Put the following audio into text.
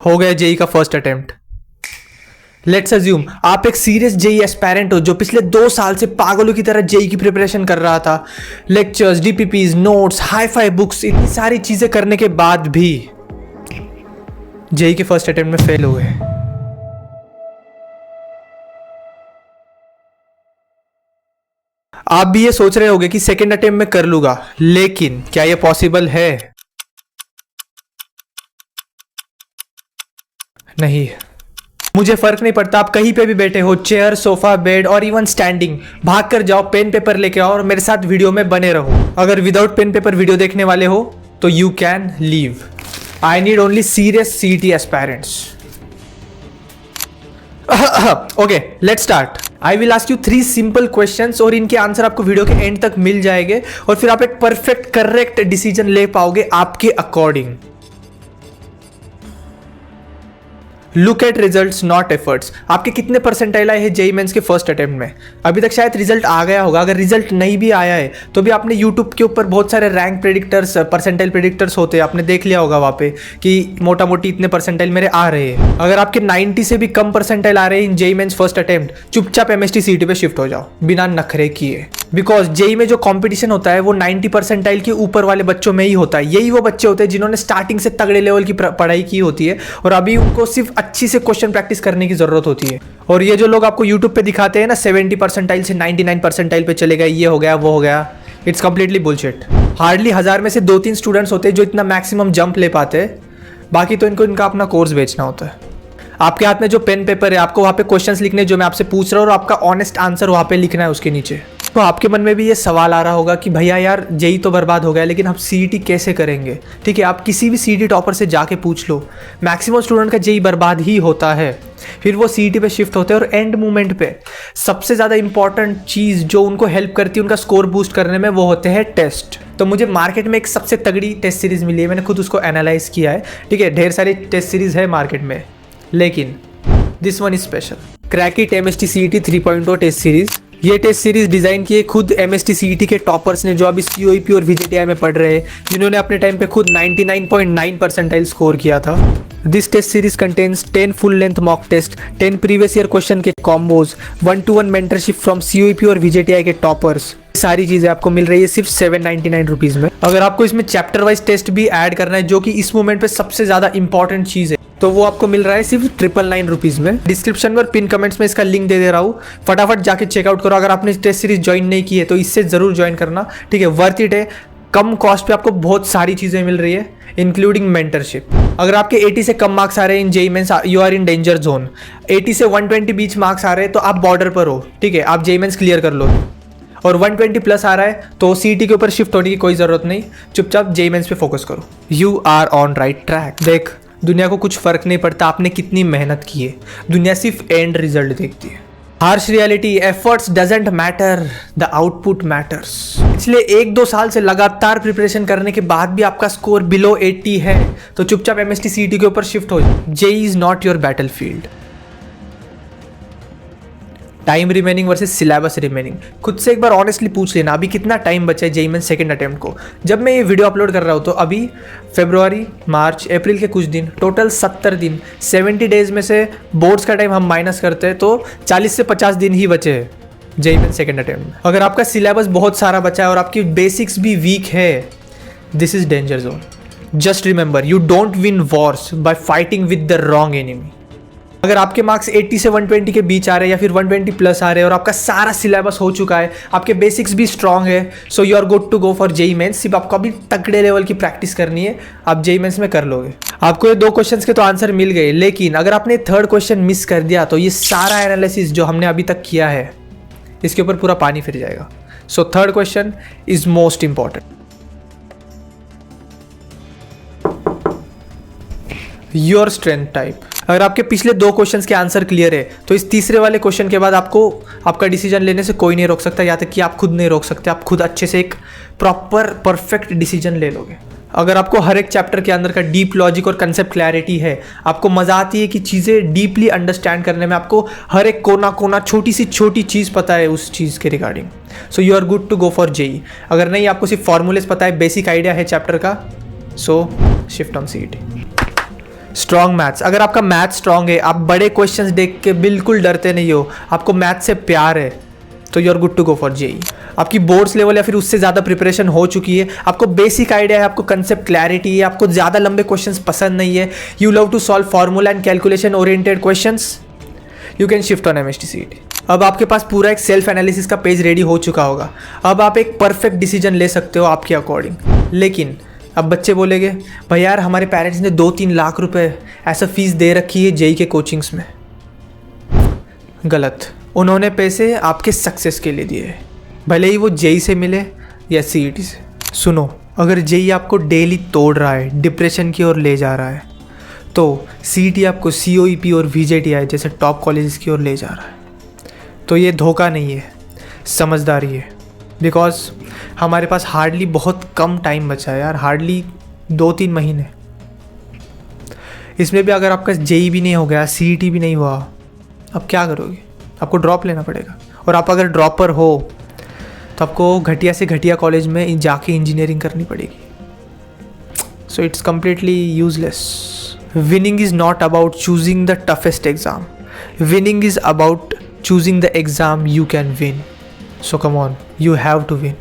हो गया जेई का फर्स्ट अटेम्प्ट। लेट्स अज्यूम आप एक सीरियस जेई एस्पायरेंट हो जो पिछले 2 साल से पागलों की तरह जेई की प्रिपरेशन कर रहा था। Lectures, DPPs, notes, hi fi books, इतनी सारी चीजें करने के बाद भी जेई के फर्स्ट अटेम्प्ट में फेल हुए। आप भी ये सोच रहे होंगे कि सेकेंड अटेम्प्ट में कर लूंगा, लेकिन क्या ये पॉसिबल है? नहीं। मुझे फर्क नहीं पड़ता आप कहीं पे भी बैठे हो, चेयर, सोफा, बेड और इवन स्टैंडिंग, भाग कर जाओ, पेन पेपर लेके आओ और मेरे साथ वीडियो में बने रहो। अगर विदाउट पेन पेपर वीडियो देखने वाले हो तो you can leave. I need only serious CET aspirants. Okay, let's start. I will ask you 3 simple questions और इनके आंसर आपको वीडियो के एंड तक मिल जाएंगे और फिर आप एक परफेक्ट करेक्ट डिसीजन ले पाओगे आपके according. Look at results not efforts. आपके कितने परसेंटाइल आए हैं जेई मेंस के फर्स्ट अटेम्प्ट में? अभी तक शायद रिजल्ट आ गया होगा। अगर रिजल्ट नहीं भी आया है तो भी आपने यूट्यूब के ऊपर बहुत सारे रैंक प्रेडिक्टर्स, परसेंटाइल प्रेडिक्टर्स होते हैं, आपने देख लिया होगा वहाँ पे कि मोटा मोटी इतने परसेंटाइल मेरे आ रहे हैं। अगर आपके 90 से भी कम परसेंटाइल आ रहे हैं in JEE Mains first attempt, चुपचाप एमएसटी सीईटी पे शिफ्ट हो जाओ बिना नखरे किए। बिकॉज जेई में जो कंपटीशन होता है वो 90 परसेंटाइल के ऊपर वाले बच्चों में ही होता है। यही वो बच्चे होते हैं जिन्होंने स्टार्टिंग से तगड़े लेवल की पढ़ाई की होती है और अभी उनको सिर्फ अच्छी से क्वेश्चन प्रैक्टिस करने की जरूरत होती है। और ये जो लोग आपको यूट्यूब पे दिखाते हैं ना 70 परसेंटाइल से 99 परसेंटाइल पे चले गए, ये हो गया वो हो गया, इट्स कंप्लीटली बुलशिट। हार्डली 1000 में से 2-3 स्टूडेंट्स होते हैं जो इतना मैक्सिमम जंप ले पाते हैं, बाकी तो इनको इनका अपना कोर्स बेचना होता है। आपके हाथ में जो पेन पेपर है, आपको वहाँ पे क्वेश्चंस लिखने जो मैं आपसे पूछ रहा हूँ और आपका ऑनेस्ट आंसर वहाँ पे लिखना है उसके नीचे। तो आपके मन में भी ये सवाल आ रहा होगा कि भैया यार जेई तो बर्बाद हो गया, लेकिन हम सीईटी कैसे करेंगे? ठीक है, आप किसी भी सीईटी टॉपर से जाके पूछ लो, मैक्सिमम स्टूडेंट का जेई बर्बाद ही होता है। फिर वो सीईटी पे शिफ्ट होते हैं और एंड मोमेंट पे सबसे ज़्यादा इंपॉर्टेंट चीज़ जो उनको हेल्प करती है उनका स्कोर बूस्ट करने में, वो होते हैं टेस्ट। तो मुझे मार्केट में एक सबसे तगड़ी टेस्ट सीरीज़ मिली है, मैंने खुद उसको एनालाइज किया है। ठीक है, ढेर सारी टेस्ट सीरीज़ है मार्केट में, लेकिन this one is special. Crackit MST CET 3.0 test series. ये टेस्ट सीरीज डिजाइन की है खुद एमएसटी सीईटी के टॉपर्स ने, जो अभी सीओईपी और वीजेटीआई में पढ़ रहे हैं, जिन्होंने अपने टाइम पे खुद 99.9 परसेंटाइल स्कोर किया था। This test series contains 10 full length mock test, 10 previous year question के combos, 1-to-1 mentorship from COEP और वीजेटीआई के टॉपर्स। सारी चीजें आपको मिल रही है सिर्फ 799 रुपीज में। अगर आपको इसमें चैप्टर वाइज टेस्ट भी ऐड करना है, जो कि इस मोमेंट पे सबसे ज्यादा इंपॉर्टेंट चीज है, तो वो आपको मिल रहा है सिर्फ 999 रुपीज में। डिस्क्रिप्शन में और पिन कमेंट्स में इसका लिंक दे दे रहा हूँ, फटाफट जाके चेकआउट करो। अगर आपने टेस्ट सीरीज ज्वाइन नहीं की है तो इससे जरूर ज्वाइन करना। ठीक है, वर्थ इट है। कम कॉस्ट पे आपको बहुत सारी चीजें मिल रही है, इंक्लूडिंग मेंटरशिप। अगर आपके 80 से कम मार्क्स आ रहे हैं in JEE Mains, you are in danger zone. 80 से 120 बीच मार्क्स आ रहे हैं तो आप बॉर्डर पर हो। ठीक है, आप जेई मेंस क्लियर कर लो। और 120 प्लस आ रहा है तो सीईटी के ऊपर शिफ्ट होने की कोई जरूरत नहीं, चुपचाप जेई मेंस पे फोकस करो। You are on right track. देख, दुनिया को कुछ फर्क नहीं पड़ता आपने कितनी मेहनत की है, दुनिया सिर्फ एंड रिजल्ट देखती है। Harsh reality, efforts doesn't matter, the output matters. पिछले 1-2 साल से लगातार प्रिपरेशन करने के बाद भी आपका स्कोर बिलो 80 है तो चुपचाप एमएसटी सीईटी के ऊपर शिफ्ट हो जाओ। JEE is not your battlefield. Time remaining versus syllabus remaining. खुद से एक बार ऑनेस्टली पूछ लेना, अभी कितना टाइम बचा है जेई मेंस सेकंड अटेम्प्ट को? जब मैं ये वीडियो अपलोड कर रहा हूँ तो अभी फरवरी, मार्च, अप्रैल के कुछ दिन, टोटल 70 दिन। 70 डेज में से बोर्ड्स का टाइम हम माइनस करते हैं तो 40 से 50 दिन ही बचे हैं जेई मेंस सेकंड अटेम्प्ट। अगर आपका सिलेबस बहुत सारा बचा है और आपकी बेसिक्स भी वीक है, this is danger zone. Just remember, you don't win Wars bye fighting with the wrong enemy. अगर आपके मार्क्स 80 से 120 के बीच आ रहे हैं या फिर 120 प्लस आ रहे हैं और आपका सारा सिलेबस हो चुका है, आपके बेसिक्स भी स्ट्रांग है, so you are good to go for JEE mains. सिर्फ आपको अभी तगड़े लेवल की प्रैक्टिस करनी है, आप जेई मेंस में कर लोगे। आपको ये 2 क्वेश्चंस के तो आंसर मिल गए, लेकिन अगर आपने थर्ड क्वेश्चन मिस कर दिया तो ये सारा एनालिसिस जो हमने अभी तक किया है इसके ऊपर पूरा पानी फिर जाएगा। So third question is most important. Your strength type. अगर आपके पिछले 2 क्वेश्चंस के आंसर क्लियर है तो इस तीसरे वाले क्वेश्चन के बाद आपको आपका डिसीजन लेने से कोई नहीं रोक सकता, या तक कि आप खुद नहीं रोक सकते। आप खुद अच्छे से एक प्रॉपर परफेक्ट डिसीजन ले लोगे। अगर आपको हर एक चैप्टर के अंदर का डीप लॉजिक और कंसेप्ट क्लैरिटी है, आपको मजा आती है कि चीज़ें डीपली अंडरस्टैंड करने में, आपको हर एक कोना कोना छोटी सी छोटी चीज़ पता है उस चीज़ के regarding, so you are good to go for JEE. अगर नहीं, आपको सिर्फ फॉर्मूलेस पता है, बेसिक आइडिया है चैप्टर का, so shift on CET. Strong maths, अगर आपका मैथ्स स्ट्रॉन्ग है, आप बड़े क्वेश्चंस देख के बिल्कुल डरते नहीं हो, आपको मैथ्स से प्यार है, तो you are good to go for JEE. आपकी बोर्ड्स लेवल या फिर उससे ज़्यादा प्रिपरेशन हो चुकी है, आपको बेसिक आइडिया है, आपको कंसेप्ट क्लैरिटी है, आपको ज़्यादा लंबे क्वेश्चंस पसंद नहीं है, you love to solve formula and calculation oriented questions, you can shift on MST CET. अब आपके पास पूरा एक सेल्फ एनालिसिस का पेज रेडी हो चुका होगा, अब आप एक परफेक्ट डिसीजन ले सकते हो आपके अकॉर्डिंग। लेकिन अब बच्चे बोलेंगे भाई यार हमारे पेरेंट्स ने 2-3 लाख रुपए ऐसा फीस दे रखी है जेई के कोचिंग्स में। गलत, उन्होंने पैसे आपके सक्सेस के लिए दिए हैं, भले ही वो जेई से मिले या सीईटी से। सुनो, अगर जेई आपको डेली तोड़ रहा है, डिप्रेशन की ओर ले जा रहा है, तो सीईटी आपको सीओईपी और वीजेटीआई जैसे टॉप कॉलेजेस की ओर ले जा रहा है। तो ये धोखा नहीं है, समझदारी है। बिकॉज हमारे पास हार्डली बहुत कम टाइम बचा है यार, हार्डली 2-3 महीने। इसमें भी अगर आपका जेई भी नहीं हो गया, सीईटी भी नहीं हुआ, अब क्या करोगे? आपको ड्रॉप लेना पड़ेगा। और आप अगर ड्रॉपर हो तो आपको घटिया से घटिया कॉलेज में जाके इंजीनियरिंग करनी पड़ेगी। So it's completely useless. Winning is not about choosing the toughest exam. Winning is about choosing the exam you can win. So come on, you have to win.